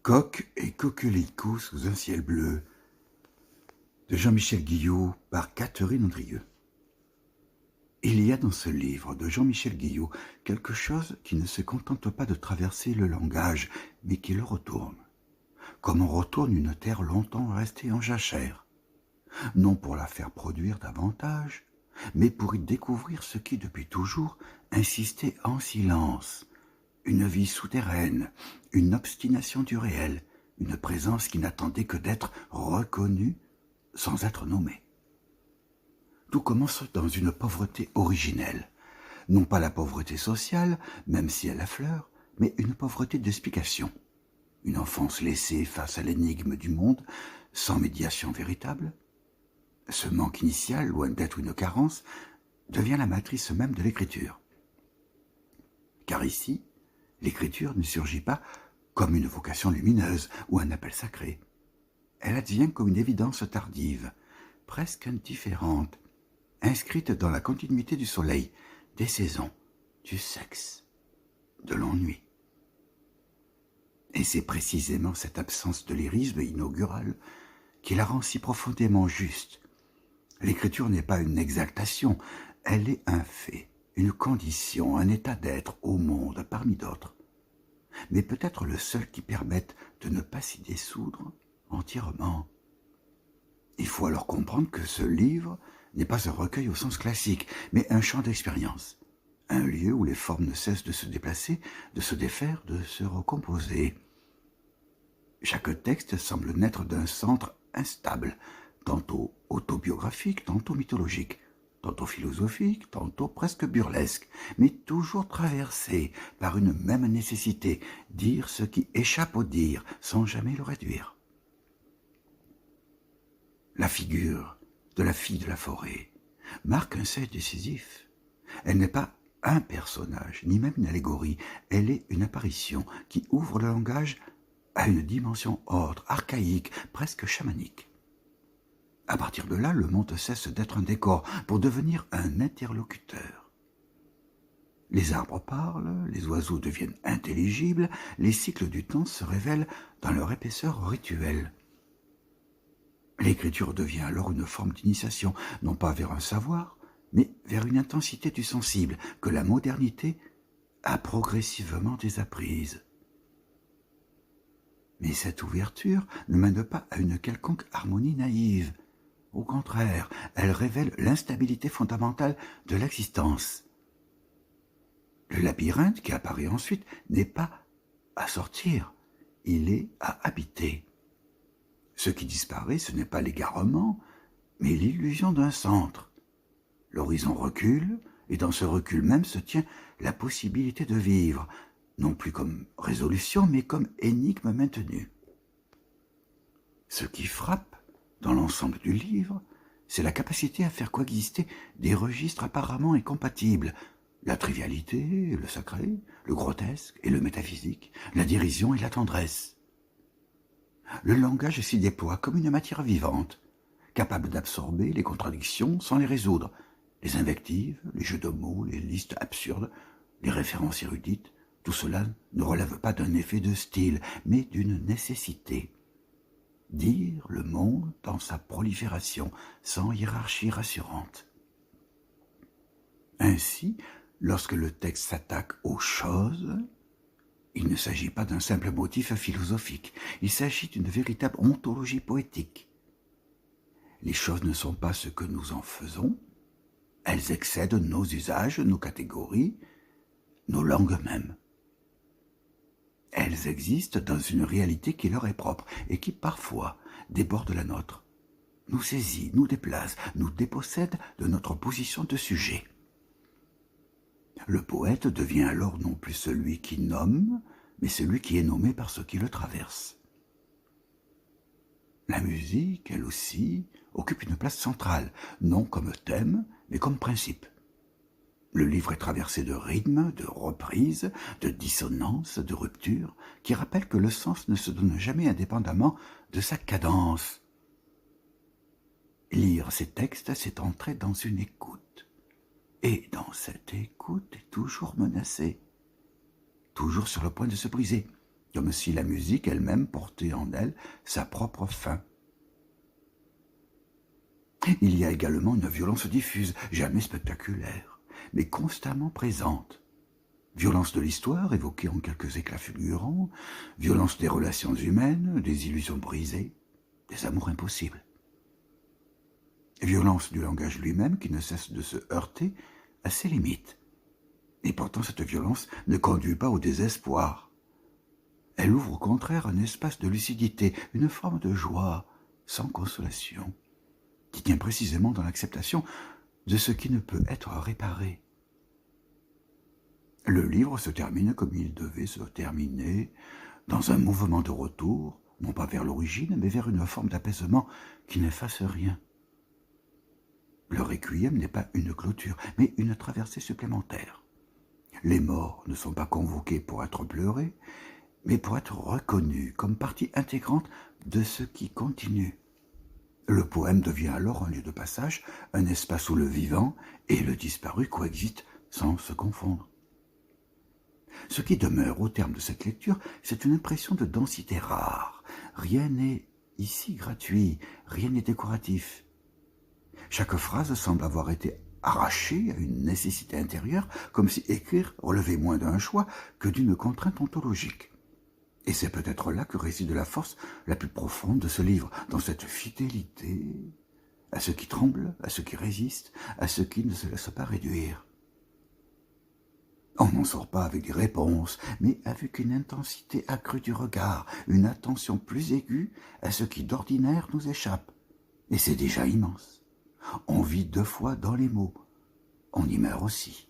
Coq et coquelicot sous un ciel bleu de Jean-Michel Guillot par Catherine Andrieux. Il y a dans ce livre de Jean-Michel Guillot quelque chose qui ne se contente pas de traverser le langage, mais qui le retourne, comme on retourne une terre longtemps restée en jachère, non pour la faire produire davantage, mais pour y découvrir ce qui depuis toujours insistait en silence, une vie souterraine, une obstination du réel, une présence qui n'attendait que d'être reconnue sans être nommée. Tout commence dans une pauvreté originelle, non pas la pauvreté sociale, même si elle affleure, mais une pauvreté d'explication, une enfance laissée face à l'énigme du monde, sans médiation véritable. Ce manque initial, loin d'être une carence, devient la matrice même de l'écriture. Car ici, l'écriture ne surgit pas comme une vocation lumineuse ou un appel sacré. Elle advient comme une évidence tardive, presque indifférente, inscrite dans la continuité du soleil, des saisons, du sexe, de l'ennui. Et c'est précisément cette absence de lyrisme inaugural qui la rend si profondément juste. L'écriture n'est pas une exaltation, elle est un fait, une condition, un état d'être au monde parmi d'autres, mais peut-être le seul qui permette de ne pas s'y dissoudre entièrement. Il faut alors comprendre que ce livre n'est pas un recueil au sens classique, mais un champ d'expérience, un lieu où les formes ne cessent de se déplacer, de se défaire, de se recomposer. Chaque texte semble naître d'un centre instable, tantôt autobiographique, tantôt mythologique, tantôt philosophique, tantôt presque burlesque, mais toujours traversé par une même nécessité, dire ce qui échappe au dire, sans jamais le réduire. La figure de la fille de la forêt marque un seuil décisif. Elle n'est pas un personnage, ni même une allégorie, elle est une apparition qui ouvre le langage à une dimension autre, archaïque, presque chamanique. À partir de là, le monde cesse d'être un décor pour devenir un interlocuteur. Les arbres parlent, les oiseaux deviennent intelligibles, les cycles du temps se révèlent dans leur épaisseur rituelle. L'écriture devient alors une forme d'initiation, non pas vers un savoir, mais vers une intensité du sensible que la modernité a progressivement désapprise. Mais cette ouverture ne mène pas à une quelconque harmonie naïve. Au contraire, elle révèle l'instabilité fondamentale de l'existence. Le labyrinthe qui apparaît ensuite n'est pas à sortir, il est à habiter. Ce qui disparaît, ce n'est pas l'égarement, mais l'illusion d'un centre. L'horizon recule, et dans ce recul même se tient la possibilité de vivre, non plus comme résolution, mais comme énigme maintenue. Ce qui frappe, dans l'ensemble du livre, c'est la capacité à faire coexister des registres apparemment incompatibles, la trivialité, le sacré, le grotesque et le métaphysique, la dérision et la tendresse. Le langage s'y déploie comme une matière vivante, capable d'absorber les contradictions sans les résoudre, les invectives, les jeux de mots, les listes absurdes, les références érudites, tout cela ne relève pas d'un effet de style, mais d'une nécessité. Dire le monde dans sa prolifération, sans hiérarchie rassurante. Ainsi, lorsque le texte s'attaque aux choses, il ne s'agit pas d'un simple motif philosophique, il s'agit d'une véritable ontologie poétique. Les choses ne sont pas ce que nous en faisons, elles excèdent nos usages, nos catégories, nos langues mêmes. Elles existent dans une réalité qui leur est propre et qui parfois déborde la nôtre, nous saisit, nous déplace, nous dépossède de notre position de sujet. Le poète devient alors non plus celui qui nomme, mais celui qui est nommé par ce qui le traverse. La musique, elle aussi, occupe une place centrale, non comme thème, mais comme principe. Le livre est traversé de rythmes, de reprises, de dissonances, de ruptures, qui rappellent que le sens ne se donne jamais indépendamment de sa cadence. Lire ces textes, c'est entrer dans une écoute. Et dans cette écoute est toujours menacée, toujours sur le point de se briser, comme si la musique elle-même portait en elle sa propre fin. Il y a également une violence diffuse, jamais spectaculaire, mais constamment présente. Violence de l'histoire, évoquée en quelques éclats fulgurants, violence des relations humaines, des illusions brisées, des amours impossibles. Violence du langage lui-même qui ne cesse de se heurter à ses limites. Et pourtant cette violence ne conduit pas au désespoir. Elle ouvre au contraire un espace de lucidité, une forme de joie sans consolation, qui tient précisément dans l'acceptation de ce qui ne peut être réparé. Le livre se termine comme il devait se terminer, dans un mouvement de retour, non pas vers l'origine, mais vers une forme d'apaisement qui n'efface rien. Le requiem n'est pas une clôture, mais une traversée supplémentaire. Les morts ne sont pas convoqués pour être pleurés, mais pour être reconnus comme partie intégrante de ce qui continue. Le poème devient alors un lieu de passage, un espace où le vivant et le disparu coexistent sans se confondre. Ce qui demeure au terme de cette lecture, c'est une impression de densité rare. Rien n'est ici gratuit, rien n'est décoratif. Chaque phrase semble avoir été arrachée à une nécessité intérieure, comme si écrire relevait moins d'un choix que d'une contrainte ontologique. Et c'est peut-être là que réside la force la plus profonde de ce livre, dans cette fidélité à ce qui tremble, à ce qui résiste, à ce qui ne se laisse pas réduire. On n'en sort pas avec des réponses, mais avec une intensité accrue du regard, une attention plus aiguë à ce qui d'ordinaire nous échappe. Et c'est déjà immense. On vit 2 fois dans les mots, on y meurt aussi.